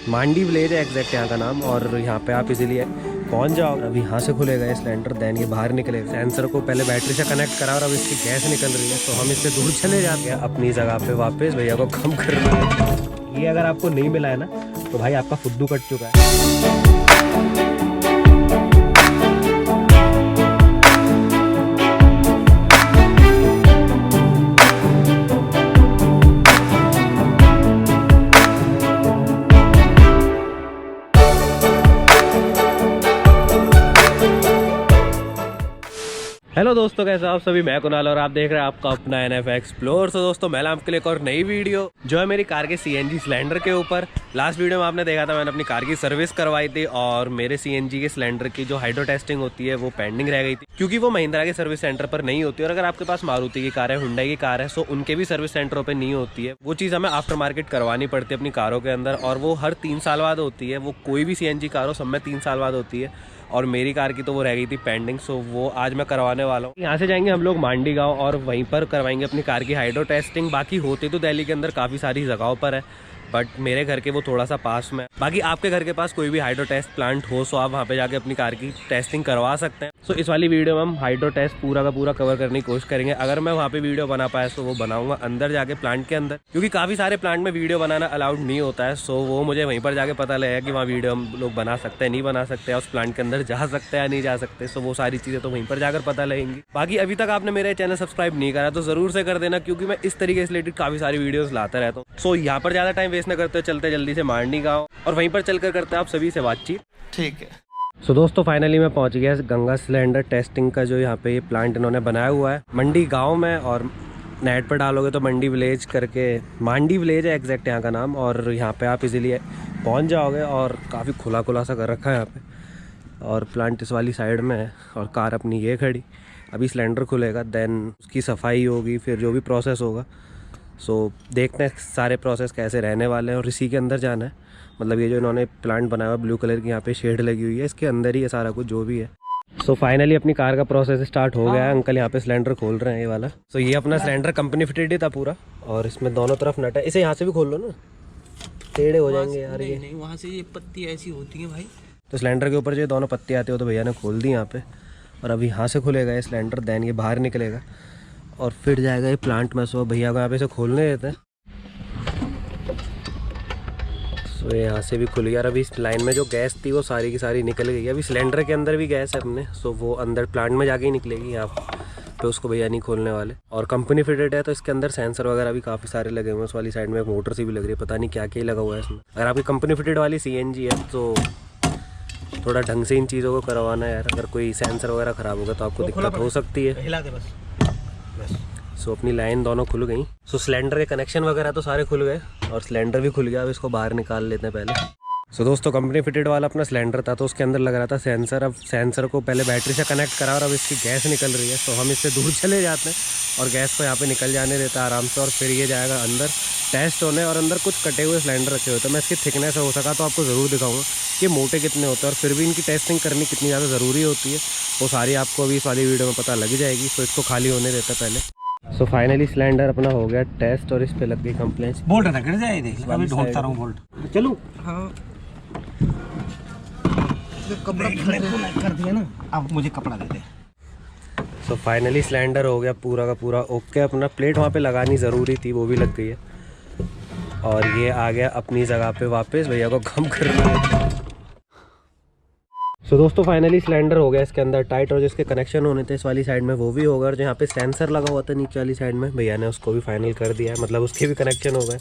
मांडी village है exact यहाँ का नाम, और यहाँ पे आप इजीली पहुँच जाओ। अब यहाँ से खुलेगा ये सिलेंडर, देन ये बाहर निकलेगा। सेंसर को पहले बैटरी से कनेक्ट करा और अब इसकी गैस निकल रही है, तो हम इससे दूर चले जाते हैं अपनी जगह पे वापस। भैया को कम करना है। ये अगर आपको नहीं मिला है ना तो भाई आपका फुद्दू कट चुका है। हेलो दोस्तों, कैसे आप सभी? मैं कुणाल और आप देख रहे हैं आपका अपना NF एक्सप्लोर। तो दोस्तों मैं आपके लिए एक और नई वीडियो जो है मेरी कार के CNG सिलेंडर के ऊपर। लास्ट वीडियो में आपने देखा था मैंने अपनी कार की सर्विस करवाई थी और मेरे CNG के सिलेंडर की जो हाइड्रो टेस्टिंग होती है वो पेंडिंग रह गई थी, क्योंकि वो महिंद्रा के सर्विस सेंटर पर नहीं होती। और अगर आपके पास मारुति की कार है, हुंडई की कार है, तो उनके भी सर्विस सेंटरों पर नहीं होती है। वो चीज़ हमें आफ्टर मार्केट करवानी पड़ती है अपनी कारों के अंदर, और वो हर 3 साल बाद होती है। वो कोई भी CNG कार हो, सब में 3 साल बाद होती है। और मेरी कार की तो वो रह गई थी पेंडिंग, सो वो आज मैं करवाने वाला हूँ। यहाँ से जाएंगे हम लोग मांडी गांव और वहीं पर करवाएंगे अपनी कार की हाइड्रो टेस्टिंग। बाकी होते तो दिल्ली के अंदर काफ़ी सारी जगहों पर है, बट मेरे घर के वो थोड़ा सा पास में। बाकी आपके घर के पास कोई भी हाइड्रो टेस्ट प्लांट हो तो आप वहाँ पे जाके अपनी कार की टेस्टिंग करवा सकते हैं। सो इस वाली वीडियो में हम हाइड्रो टेस्ट पूरा का पूरा कवर करने की कोशिश करेंगे। अगर मैं वहाँ पे वीडियो बना पाया तो वो बनाऊंगा अंदर जाके प्लांट के अंदर, क्योंकि काफ़ी सारे प्लांट में वीडियो बनाना अलाउड नहीं होता है। सो वो मुझे वहीं पर जाके पता लगेगा कि वहाँ वीडियो हम लोग बना सकते हैं, नहीं बना सकते, उस प्लांट के अंदर जा सकते हैं या नहीं जा सकते। सो वो सारी चीज़ें तो वहीं पर जाकर पता लगेंगी। बाकी अभी तक आपने मेरे चैनल सब्सक्राइब नहीं करा तो ज़रूर से कर देना, क्योंकि मैं इस तरीके से रिलेटेड काफ़ी सारी वीडियोज़ लाता रहता हूँ। सो यहाँ पर ज़्यादा टाइम वेस्ट न करते, चलते जल्दी से मांडी गाँव और वहीं पर चलकर करते हैं आप सभी से बातचीत। ठीक है। सो दोस्तों फाइनली मैं पहुंच गया गंगा सिलेंडर टेस्टिंग का जो यहाँ पे ये प्लांट इन्होंने बनाया हुआ है मंडी गांव में। और नेट पर डालोगे तो मंडी विलेज करके, मांडी विलेज है एग्जैक्ट यहाँ का नाम, और यहाँ पे आप इजीली पहुँच जाओगे। और काफ़ी खुला खुला सा कर रखा है यहाँ पे, और प्लांट इस वाली साइड में है और कार अपनी ये खड़ी। अभी सिलेंडर खुलेगा, देन उसकी सफाई होगी, फिर जो भी प्रोसेस होगा। सो देखते हैं सारे प्रोसेस कैसे रहने वाले हैं। और इसी के अंदर जाना है, मतलब ये जो इन्होंने प्लांट बनाया हुआ ब्लू कलर की यहाँ पे शेड लगी हुई है, इसके अंदर ही है सारा कुछ जो भी है। सो फाइनली अपनी कार का प्रोसेस स्टार्ट हो गया है। अंकल यहाँ पे सिलेंडर खोल रहे हैं ये वाला। सो ये अपना सिलेंडर कंपनी फिटेड ही था पूरा, और इसमें दोनों तरफ नट है। इसे यहाँ से भी खोल लो ना, टेढ़े हो जाएंगे यार। ये नहीं, वहाँ से ये पत्ती ऐसी होती है भाई। तो सिलेंडर के ऊपर जो दोनों पत्ती आती है तो भैया ने खोल दी यहाँ पे, और अब यहाँ से खुलेगा ये सिलेंडर, देन ये बाहर निकलेगा और फिर जाएगा ये प्लांट में। सो भैया को यहाँ पे इसे खोलने देते हैं। तो यहाँ से भी खुल गया। और अभी इस लाइन में जो गैस थी वो सारी की सारी निकल गई। अभी सिलेंडर के अंदर भी गैस है अपने, सो वो अंदर प्लांट में जाके ही निकलेगी। यहाँ पे उसको भैया नहीं खोलने वाले। और कंपनी फिटेड है तो इसके अंदर सेंसर वगैरह भी काफ़ी सारे लगे हुए हैं। उस वाली साइड में एक मोटर सी भी लग रही है, पता नहीं क्या क्या लगा हुआ है इसमें। अगर आपकी कंपनी फिटेड वाली CNG है तो थोड़ा ढंग से इन चीज़ों को करवाना है यार। अगर कोई सेंसर वगैरह ख़राब होगा तो आपको दिक्कत हो सकती है। हिला दे बस। सो अपनी लाइन दोनों खुल गई। सो सिलेंडर के कनेक्शन वगैरह तो सारे खुल गए और सिलेंडर भी खुल गया। अब इसको बाहर निकाल लेते हैं पहले। सो दोस्तों कंपनी फिटेड वाला अपना सिलेंडर था तो उसके अंदर लग रहा था सेंसर। अब सेंसर को पहले बैटरी से कनेक्ट करा और अब इसकी गैस निकल रही है, तो हम इससे दूर चले जाते हैं और गैस को यहाँ पे निकल जाने देता है आराम से। और फिर ये जाएगा अंदर टेस्ट होने, और अंदर कुछ कटे हुए सिलेंडर रखे होते हैं। मैं इसकी थिकनेस हो सका तो आपको ज़रूर दिखाऊंगा कि मोटे कितने होते हैं और फिर भी इनकी टेस्टिंग करनी कितनी ज़्यादा ज़रूरी होती है, वो सारी आपको अभी इस वाली वीडियो में पता लग जाएगी। तो इसको खाली होने देता पहले। सो फाइनली सिलेंडर अपना हो गया टेस्ट और इस पे लग गई कंप्लेंट। बोल्ट ना गिर जाए, देख अभी ढूंढता रहूं बोल्ट। चलो हाँ, कपड़ा कर दिया ना, अब मुझे कपड़ा दे दे। सो फाइनली सिलेंडर हो गया पूरा का पूरा ओके। अपना प्लेट वहाँ पे लगानी ज़रूरी थी, वो भी लग गई है। और ये आ गया अपनी जगह पे वापस, भैया को कम करना है। सो दोस्तों फाइनली सिलेंडर हो गया इसके अंदर टाइट, और जिसके कनेक्शन होने थे इस वाली साइड में वो भी होगा। और जो यहाँ पे सेंसर लगा हुआ था नीचे वाली साइड में, भैया ने उसको भी फाइनल कर दिया है, मतलब उसके भी कनेक्शन हो गए।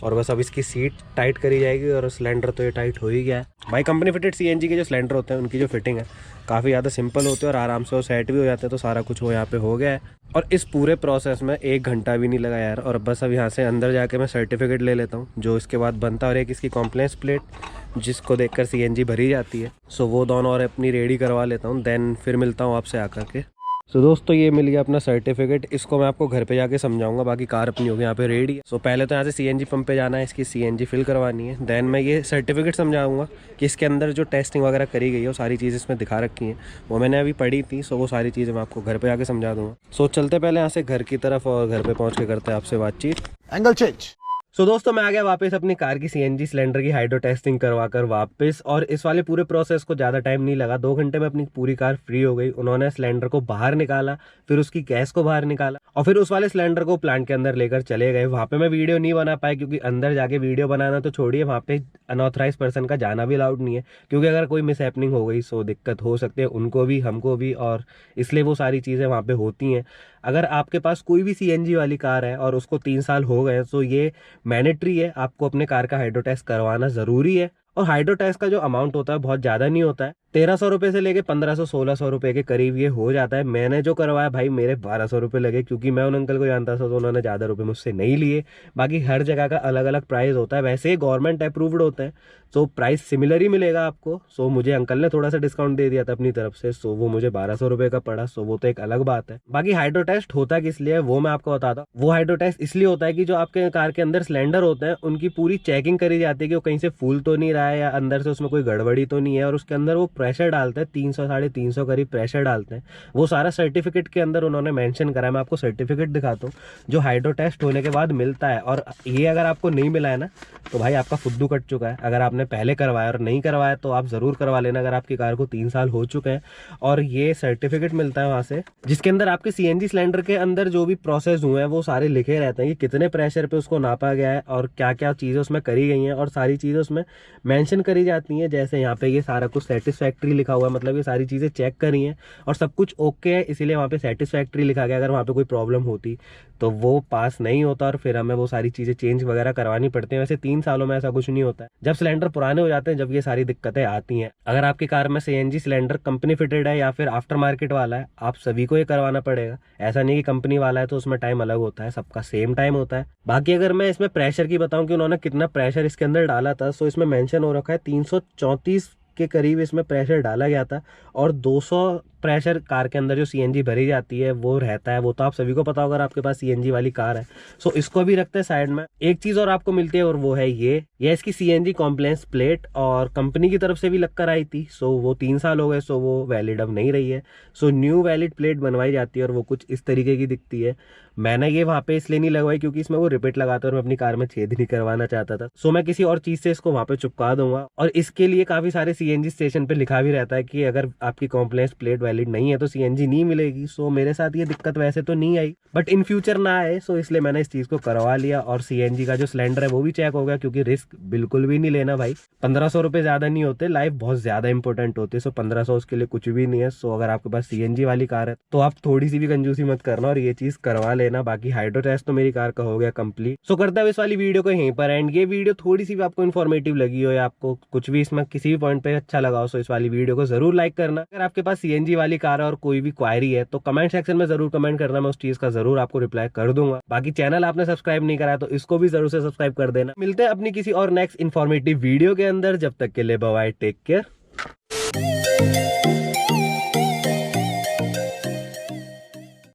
और बस अब इसकी सीट टाइट करी जाएगी और सिलेंडर तो ये टाइट हो ही गया है। भाई कंपनी फिटेड CNG के जो सिलेंडर होते हैं उनकी जो फिटिंग है काफ़ी ज़्यादा सिंपल होती है और आराम से वो सेट भी हो जाते हैं। तो सारा कुछ वो यहाँ पे हो गया है और इस पूरे प्रोसेस में 1 घंटा भी नहीं लगा यार। और बस अब यहाँ से अंदर जाके मैं सर्टिफिकेट ले लेता हूँ जो इसके बाद बनता है, और एक इसकी कॉम्प्लेंस प्लेट जिसको देखकर CNG भरी जाती है। सो वो दोनों और अपनी रेडी करवा लेता हूँ, देन फिर मिलता हूँ आपसे आकर के। सो दोस्तों ये मिल गया अपना सर्टिफिकेट, इसको मैं आपको घर पे जाके समझाऊंगा। बाकी कार अपनी होगी यहाँ पे रेडी है। सो पहले तो यहाँ से CNG पंप पे जाना है, इसकी CNG फिल करवानी है, देन मैं ये सर्टिफिकेट समझाऊंगा कि इसके अंदर जो टेस्टिंग वगैरह करी गई है वो सारी चीज़ें इसमें दिखा रखी हैं, वो मैंने अभी पढ़ी थी। सो वो सारी चीज़ें मैं आपको घर पे जाके समझा दूँगा। सो चलते पहले यहाँ से घर की तरफ और घर पर पहुँच के करते हैं आपसे बातचीत। Angle change. सो दोस्तों मैं आ गया वापस अपनी कार की सीएनजी सिलेंडर की हाइड्रो टेस्टिंग करवा कर वापस, और इस वाले पूरे प्रोसेस को ज़्यादा टाइम नहीं लगा, 2 घंटे में अपनी पूरी कार फ्री हो गई। उन्होंने सिलेंडर को बाहर निकाला, फिर उसकी गैस को बाहर निकाला और फिर उस वाले सिलेंडर को प्लांट के अंदर लेकर चले गए। वहाँ पे मैं वीडियो नहीं बना पाया क्योंकि अंदर जाके वीडियो बनाना तो छोड़िए, वहाँ पे अनऑथराइज पर्सन का जाना भी अलाउड नहीं है, क्योंकि अगर कोई मिस हैपनिंग हो गई सो दिक्कत हो सकती है उनको भी हमको भी, और इसलिए वो सारी चीज़ें वहाँ पे होती हैं। अगर आपके पास कोई भी सीएनजी वाली कार है और उसको 3 साल हो गए तो ये मैंडेटरी है, आपको अपने कार का हाइड्रो टेस्ट करवाना ज़रूरी है। और हाइड्रो टेस्ट का जो अमाउंट होता है बहुत ज़्यादा नहीं होता है, 1300 रुपये से लेके 1500-1600 रुपये के करीब ये हो जाता है। मैंने जो करवाया भाई मेरे 1200 रुपये लगे, क्योंकि मैं उन अंकल को जानता था तो उन्होंने ज़्यादा रुपये मुझसे नहीं लिए। बाकी हर जगह का अलग अलग प्राइस होता है, वैसे ही गवर्नमेंट अप्रूव्ड होते हैं तो प्राइस सिमिलर ही मिलेगा आपको। सो मुझे अंकल ने थोड़ा सा डिस्काउंट दे दिया था अपनी तरफ से, सो वो मुझे 1200 रुपये का पड़ा। सो वो तो एक अलग बात है। बाकी हाइड्रो टेस्ट होता किस लिए है वो मैं आपको बताता हूँ। वो हाइड्रो टेस्ट इसलिए होता है कि जो आपके कार के अंदर सिलेंडर होते हैं उनकी पूरी चेकिंग करी जाती है कि वो कहीं से फूल तो नहीं रहा है या अंदर से उसमें कोई गड़बड़ी तो नहीं है, और उसके अंदर वो प्रेशर डालते हैं 300-350 करीब प्रेशर डालते हैं। वो सारा सर्टिफिकेट के अंदर उन्होंने मेंशन करा है। मैं आपको सर्टिफिकेट दिखाता हूँ जो हाइड्रो टेस्ट होने के बाद मिलता है, और ये अगर आपको नहीं मिला है ना तो भाई आपका फुद्दू कट चुका है। अगर आपने पहले करवाया और नहीं करवाया तो आप ज़रूर करवा लेना अगर आपकी कार को 3 साल हो चुके हैं। और ये सर्टिफिकेट मिलता है वहाँ से जिसके अंदर आपके सीएनजी सिलेंडर के अंदर जो भी प्रोसेस हुए हैं वो सारे लिखे रहते हैं कि कितने प्रेशर पे उसको नापा गया है और क्या क्या चीज़ें उसमें करी गई हैं, और सारी चीज़ें उसमें मेंशन करी जाती हैं। जैसे यहाँ पे ये सारा कुछ सेटिस्फैक्ट्री लिखा हुआ है, मतलब ये सारी चीज़ें चेक करी हैं और सब कुछ ओके है, इसीलिए वहाँ पे सेटिस्फैक्ट्री लिखा गया। अगर वहाँ पे कोई प्रॉब्लम होती तो वो पास नहीं होता और फिर हमें वो सारी चीज़ें चेंज वगैरह करवानी पड़ती हैं। वैसे 3 सालों में ऐसा कुछ नहीं होता है। जब सिलेंडर पुराने हो जाते हैं जब ये सारी दिक्कतें आती हैं। अगर आपकी कार में सीएनजी सिलेंडर कंपनी फिटेड है या फिर आफ्टर मार्केट वाला है, आप सभी को ये करवाना पड़ेगा। ऐसा नहीं कि कंपनी वाला है तो उसमें टाइम अलग होता है, सबका सेम टाइम होता है। बाकी अगर मैं इसमें प्रेशर की बताऊं कि उन्होंने कितना प्रेशर इसके अंदर डाला था, तो इसमें मेंशन हो रखा है 334 के करीब इसमें प्रेशर डाला गया था, और 200 प्रेशर कार के अंदर जो सीएनजी भरी जाती है वो रहता है। वो तो आप सभी को पता होगा अगर आपके पास सीएनजी वाली कार है। सो इसको भी रखते हैं साइड में। एक चीज़ और आपको मिलती है और वो है ये इसकी सीएनजी कॉम्प्लायंस प्लेट, और कंपनी की तरफ से भी लग कर आई थी। सो वो 3 साल हो गए, सो वो वैलिड अब नहीं रही है। सो न्यू वैलिड प्लेट बनवाई जाती है और वो कुछ इस तरीके की दिखती है। मैंने ये वहाँ पे इसलिए नहीं लगवाई क्योंकि इसमें वो रिपीट लगाता और मैं अपनी कार में छेद नहीं करवाना चाहता था। सो मैं किसी और चीज़ से इसको वहाँ पे चिपका दूंगा, और इसके लिए काफ़ी सारे सीएनजी स्टेशन पे लिखा भी रहता है कि अगर आपकी कॉम्प्लायंस प्लेट वैलिड नहीं है तो सीएनजी नहीं मिलेगी। सो मेरे साथ ये दिक्कत वैसे तो नहीं आई, बट इन फ्यूचर ना आए, सो इसलिए मैंने इस चीज़ को करवा लिया। और सीएनजी का जो सिलेंडर है वो भी चेक हो गया, क्योंकि रिस्क बिल्कुल भी नहीं लेना भाई। 1500 रुपये ज़्यादा नहीं होते, लाइफ बहुत ज़्यादा इंपॉर्टेंट होती है। सो 1500 उसके लिए कुछ भी नहीं है। सो अगर आपके पास सीएनजी वाली कार है तो आप थोड़ी सी भी कंजूसी मत करना और ये चीज़ करवा लेना। बाकी हाइड्रो टेस्ट तो मेरी कार का हो गया कंप्लीट। सो करता है इस वाली वीडियो को यहीं पर एंड। ये वीडियो थोड़ी सी भी आपको इन्फॉर्मेटिव लगी हो या आपको कुछ भी इसमें किसी भी पॉइंट पे अच्छा लगा हो, सो इस वाली वीडियो को जरूर लाइक करना। अगर आपके पास सीएनजी वाली कार है और कोई भी क्वायरी है तो कमेंट सेक्शन में जरूर कमेंट करना, मैं उस चीज का जरूर आपको रिप्लाई कर दूंगा। बाकी चैनल आपने सब्सक्राइब नहीं करा तो इसको भी जरूर से सब्सक्राइब कर देना। मिलते हैं अपनी किसी और नेक्स्ट इन्फॉर्मेटिव वीडियो के अंदर, जब तक के लिए बाय, टेक केयर।